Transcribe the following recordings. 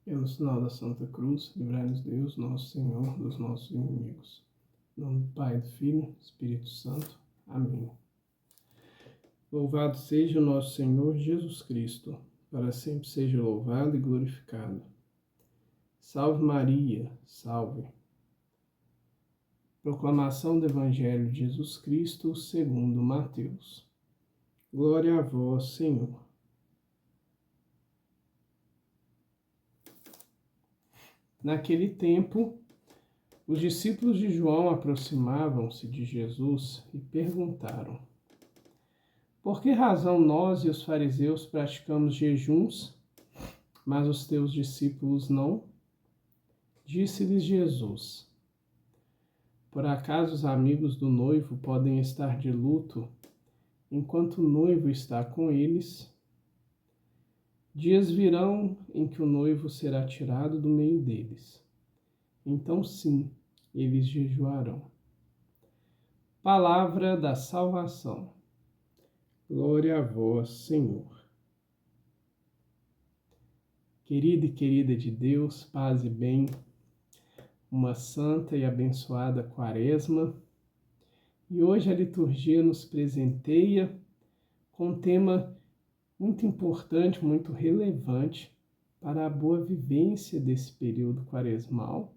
Pelo sinal da Santa Cruz, livrai-nos Deus, nosso Senhor, dos nossos inimigos. Em nome do Pai, do Filho e do Espírito Santo. Amém. Louvado seja o nosso Senhor Jesus Cristo, para sempre seja louvado e glorificado. Salve Maria, salve. Proclamação do Evangelho de Jesus Cristo segundo Mateus. Glória a vós, Senhor. Naquele tempo, os discípulos de João aproximavam-se de Jesus e perguntaram: por que razão nós e os fariseus praticamos jejuns, mas os teus discípulos não? Disse-lhes Jesus: por acaso os amigos do noivo podem estar de luto enquanto o noivo está com eles? Dias virão em que o noivo será tirado do meio deles. Então sim, eles jejuarão. Palavra da salvação. Glória a vós, Senhor. Querida e querida de Deus, paz e bem, uma santa e abençoada quaresma. E hoje a liturgia nos presenteia com um tema muito importante, muito relevante para a boa vivência desse período quaresmal,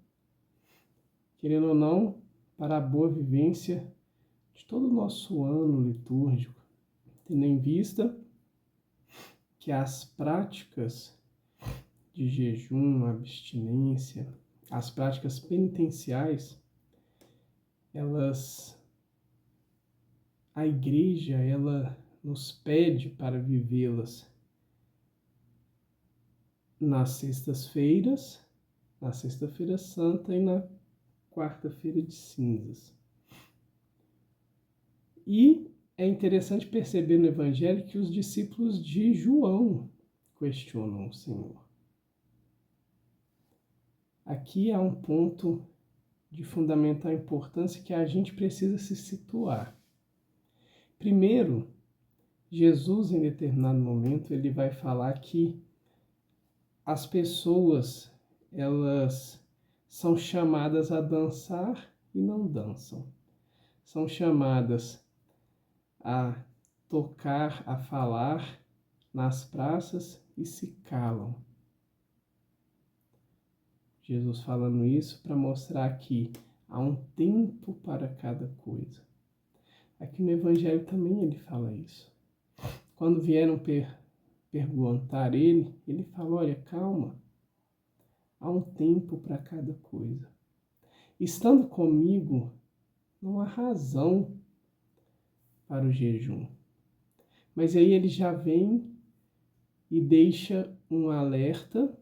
querendo ou não, para a boa vivência de todo o nosso ano litúrgico, tendo em vista que as práticas de jejum, abstinência, as práticas penitenciais, a igreja, ela nos pede para vivê-las nas sextas-feiras, na sexta-feira santa e na quarta-feira de cinzas. E é interessante perceber no Evangelho que os discípulos de João questionam o Senhor. Aqui há um ponto de fundamental importância que a gente precisa se situar. Primeiro, Jesus, em determinado momento, ele vai falar que as pessoas, elas são chamadas a dançar e não dançam. São chamadas a tocar, a falar nas praças e se calam. Jesus falando isso para mostrar que há um tempo para cada coisa. Aqui no Evangelho também ele fala isso. Quando vieram perguntar ele fala, olha, calma, há um tempo para cada coisa. Estando comigo, não há razão para o jejum. Mas aí ele já vem e deixa um alerta,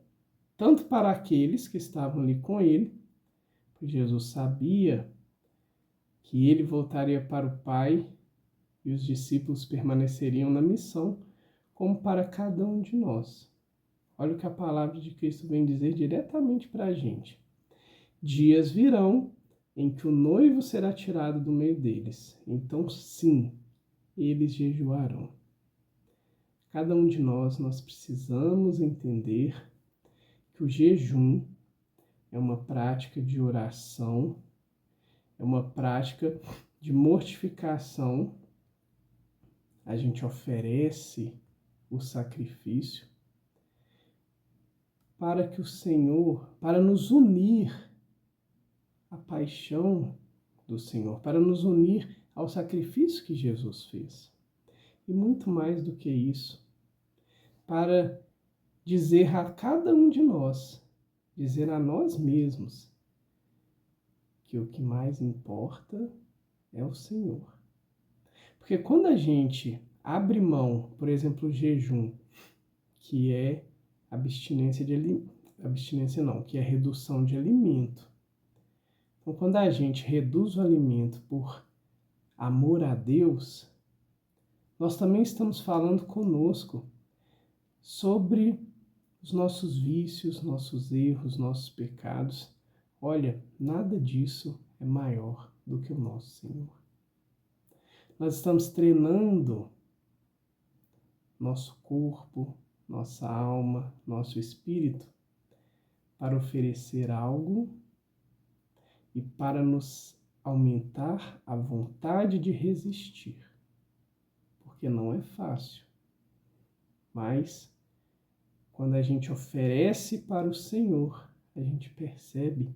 tanto para aqueles que estavam ali com ele, porque Jesus sabia que ele voltaria para o Pai e os discípulos permaneceriam na missão, como para cada um de nós. Olha o que a palavra de Cristo vem dizer diretamente para a gente. Dias virão em que o noivo será tirado do meio deles. Então, sim, eles jejuarão. Cada um de nós precisamos entender que o jejum é uma prática de oração, é uma prática de mortificação. A gente oferece o sacrifício para que o Senhor, para nos unir à paixão do Senhor, para nos unir ao sacrifício que Jesus fez. E muito mais do que isso, para dizer a cada um de nós, dizer a nós mesmos, que o que mais importa é o Senhor. Porque quando a gente abre mão, por exemplo, o jejum, que é que é redução de alimento. Então, quando a gente reduz o alimento por amor a Deus, nós também estamos falando conosco sobre os nossos vícios, nossos erros, nossos pecados. Olha, nada disso é maior do que o nosso Senhor. Nós estamos treinando nosso corpo, nossa alma, nosso espírito, para oferecer algo e para nos aumentar a vontade de resistir, porque não é fácil. Mas quando a gente oferece para o Senhor, a gente percebe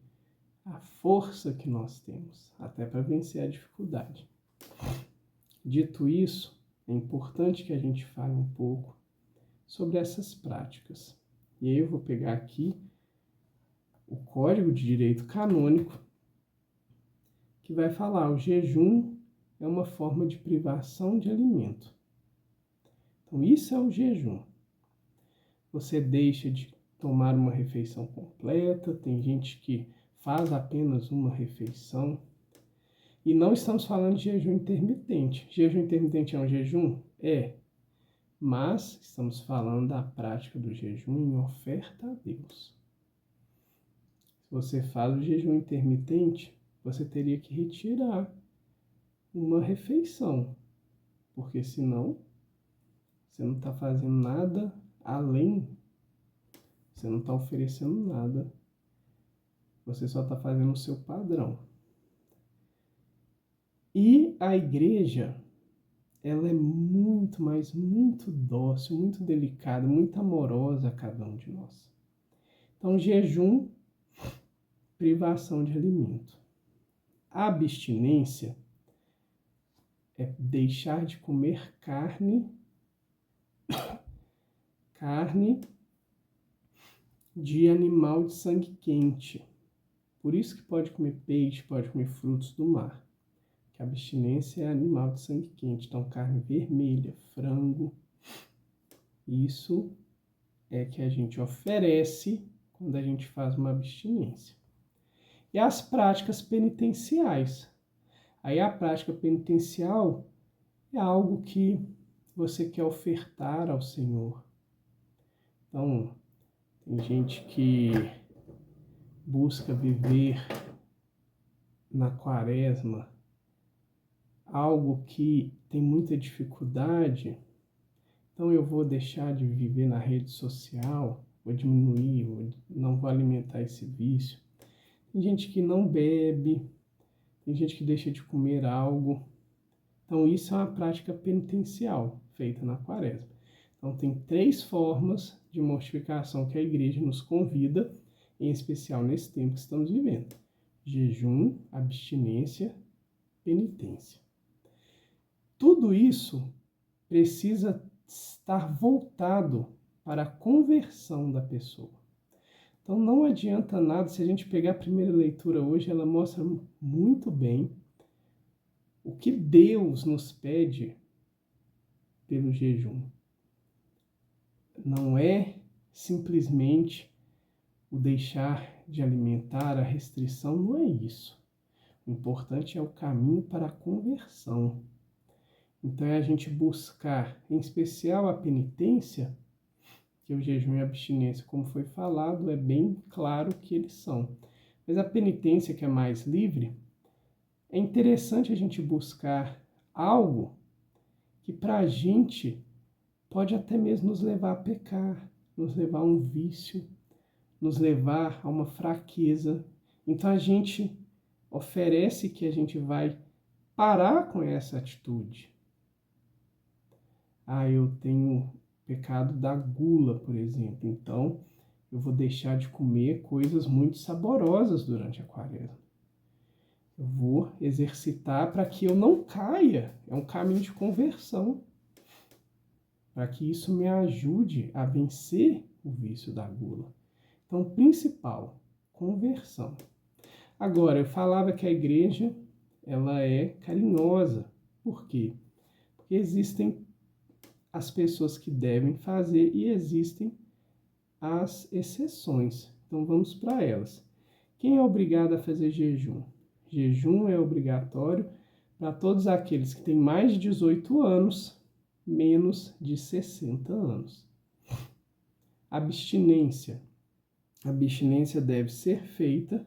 a força que nós temos, até para vencer a dificuldade. Dito isso, é importante que a gente fale um pouco sobre essas práticas. E aí eu vou pegar aqui o Código de Direito Canônico, que vai falar: o jejum é uma forma de privação de alimento. Então, isso é o jejum. Você deixa de tomar uma refeição completa, tem gente que faz apenas uma refeição. E não estamos falando de jejum intermitente. Jejum intermitente é um jejum? É. Mas estamos falando da prática do jejum em oferta a Deus. Se você faz o jejum intermitente, você teria que retirar uma refeição, porque senão você não está fazendo nada além, você não está oferecendo nada, você só está fazendo o seu padrão. E a igreja, ela é muito, mas muito dócil, muito delicada, muito amorosa a cada um de nós. Então, jejum, privação de alimento. A abstinência é deixar de comer carne de animal de sangue quente. Por isso que pode comer peixe, pode comer frutos do mar. Que a abstinência é animal de sangue quente. Então, carne vermelha, frango. Isso é que a gente oferece quando a gente faz uma abstinência. E as práticas penitenciais. Aí a prática penitencial é algo que você quer ofertar ao Senhor. Então, tem gente que busca viver na quaresma algo que tem muita dificuldade, então eu vou deixar de viver na rede social, vou diminuir, não vou alimentar esse vício. Tem gente que não bebe, tem gente que deixa de comer algo. Então isso é uma prática penitencial feita na quaresma. Então tem 3 formas de mortificação que a igreja nos convida, em especial nesse tempo que estamos vivendo: jejum, abstinência, penitência. Tudo isso precisa estar voltado para a conversão da pessoa. Então não adianta nada, se a gente pegar a primeira leitura hoje, ela mostra muito bem o que Deus nos pede pelo jejum. Não é simplesmente o deixar de alimentar, a restrição, não é isso. O importante é o caminho para a conversão. Então é a gente buscar, em especial a penitência, que o jejum e a abstinência, como foi falado, é bem claro que eles são. Mas a penitência, que é mais livre, é interessante a gente buscar algo que para a gente pode até mesmo nos levar a pecar, nos levar a um vício, nos levar a uma fraqueza. Então a gente oferece que a gente vai parar com essa atitude. Eu tenho pecado da gula, por exemplo, então eu vou deixar de comer coisas muito saborosas durante a quaresma. Eu vou exercitar para que eu não caia, é um caminho de conversão, para que isso me ajude a vencer o vício da gula. Então, principal, conversão. Agora, eu falava que a igreja, ela é carinhosa. Por quê? Porque existem as pessoas que devem fazer e existem as exceções. Então, vamos para elas. Quem é obrigado a fazer jejum? Jejum é obrigatório para todos aqueles que têm mais de 18 anos, menos de 60 anos. Abstinência. A abstinência deve ser feita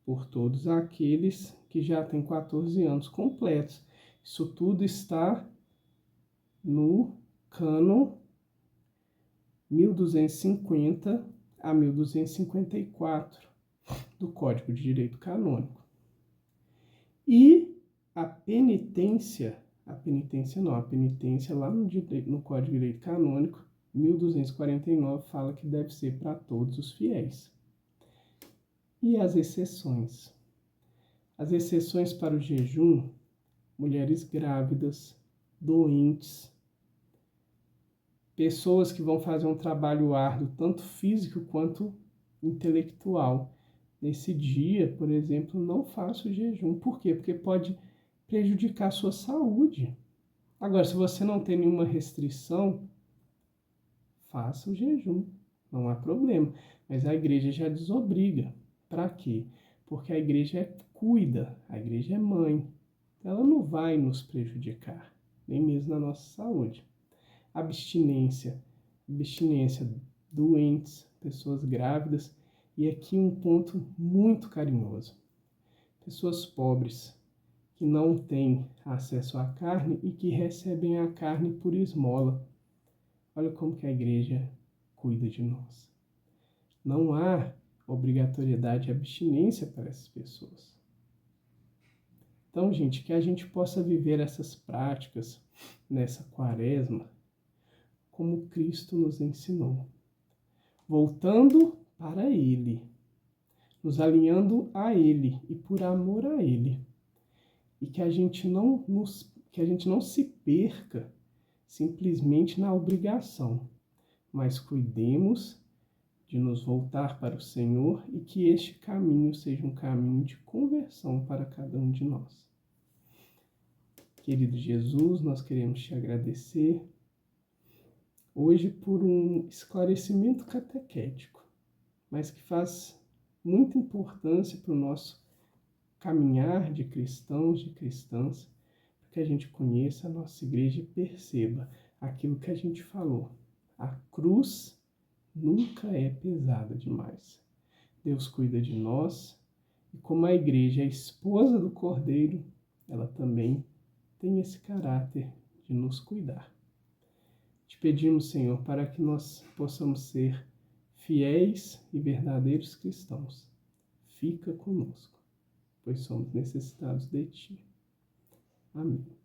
por todos aqueles que já têm 14 anos completos. Isso tudo está no cânon 1250, a 1254 do Código de Direito Canônico. E a penitência lá no Código de Direito Canônico, 1249, fala que deve ser para todos os fiéis. E as exceções? As exceções para o jejum, mulheres grávidas, doentes, pessoas que vão fazer um trabalho árduo, tanto físico quanto intelectual. Nesse dia, por exemplo, não faça o jejum. Por quê? Porque pode prejudicar a sua saúde. Agora, se você não tem nenhuma restrição, faça o jejum, não há problema. Mas a igreja já desobriga. Para quê? Porque a igreja cuida, a igreja é mãe. Ela não vai nos prejudicar, nem mesmo na nossa saúde. Abstinência, doentes, pessoas grávidas. E aqui um ponto muito carinhoso. Pessoas pobres, que não têm acesso à carne e que recebem a carne por esmola. Olha como que a igreja cuida de nós. Não há obrigatoriedade de abstinência para essas pessoas. Então, gente, que a gente possa viver essas práticas nessa quaresma como Cristo nos ensinou. Voltando para Ele, nos alinhando a Ele e por amor a Ele. E que a gente não se perca simplesmente na obrigação, mas cuidemos de nos voltar para o Senhor e que este caminho seja um caminho de conversão para cada um de nós. Querido Jesus, nós queremos te agradecer hoje por um esclarecimento catequético, mas que faz muita importância para o nosso caminhar de cristãos, de cristãs, para que a gente conheça a nossa igreja e perceba aquilo que a gente falou. A cruz nunca é pesada demais. Deus cuida de nós e como a igreja é a esposa do Cordeiro, ela também tem esse caráter de nos cuidar. Te pedimos, Senhor, para que nós possamos ser fiéis e verdadeiros cristãos. Fica conosco, pois somos necessitados de Ti. Amém.